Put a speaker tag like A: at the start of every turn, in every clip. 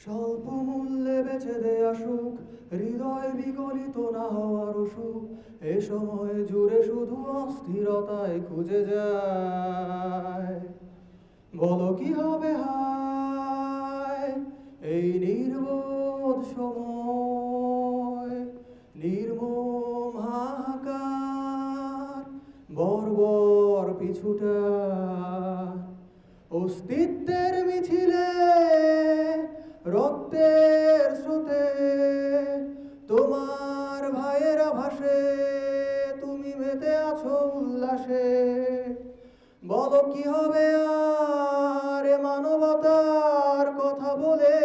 A: স্বল্প মূল্যে বেচে দেয়া সুখ, হৃদয় বিগলিত না হওয়ার অসুখ, এ সময় জুড়ে শুধু অস্থিরতায় খুঁজে যায়। বলো কি হবে হায় এই নির্বোধ সময়, নির্মম হাহাকার, বর্বর পিছুটা, অস্তিত্বের মিছিলে, রক্তের স্রোতে তোমার ভাইয়েরা ভাসে, তুমি মেতে আছো উল্লাসে। বলো কি হবে আর এ মানবতার কথা বলে,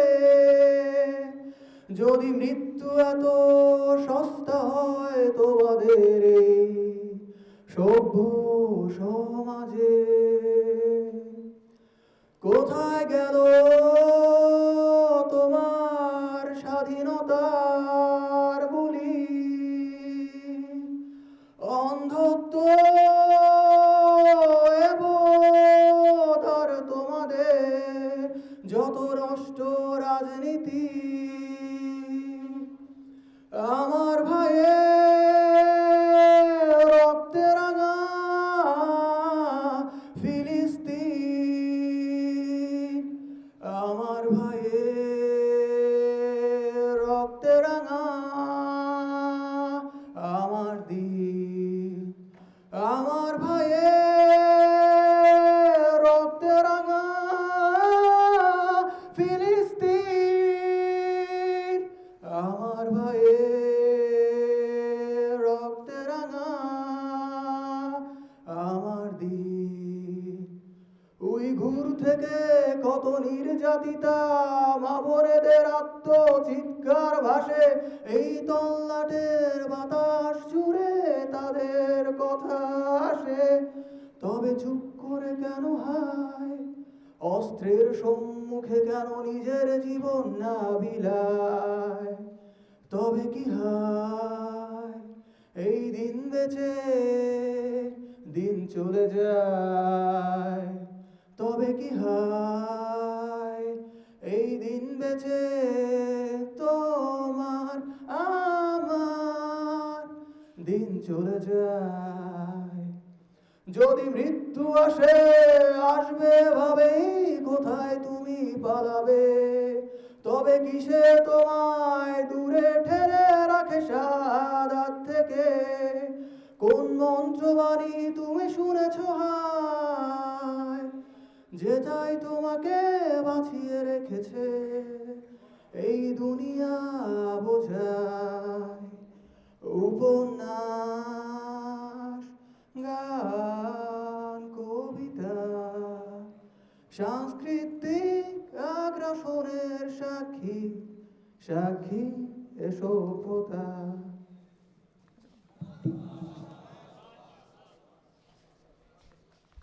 A: যদি মৃত্যু এত সস্তা হয় তোমাদের এই সভ্য সমাজে। কোথায় গেল তোমার স্বাধীনতার বুলি, অন্ধত্ব আর তোমাদের যত নষ্ট রাজনীতি। আমার ভাইয়ের রক্তে রাঙা ফিলিস্তিন, আমার ভাইয়ের রক্তে রাঙা আমার দিন, আমার ভাইয়ের রক্তে রাঙা ফিলিস্তিন, আমার ভাইয়ের রক্তে রাঙা আমার দিন। উইঘুর থেকে কত নির্যাতিতা মা বোনেদের আত্মচিৎকার ভাসে, এই তল্লাটের বাতাস জুড়ে তাদের কথা আসে। তবে চুপ করে কেন হায়, অস্ত্রের সম্মুখে কেন নিজের জীবন না বিলায়। তবে কি হায় এই দিন বেঁচে দিন চলে যায়, তবে কি হায় এই দিন বেঁচে তোমার আমার দিন চলে যায়। যদি মৃত্যু আসে আসবে ভাবেই কোথায় তুমি পালাবে, তবে কিসে তোমায় দূরে ঠেলে রাখে শাহাদাত থেকে। কোন মন্ত্রবাণী তুমি শুনেছো হায়, যেটাই তোমাকে বাঁচিয়ে রেখেছে এই দুনিয়া বোঝায়। উপন্যাস, গান, কবিতা, সাংস্কৃতিক আগ্রাসনের সাক্ষী সাক্ষী এ সভ্যতা।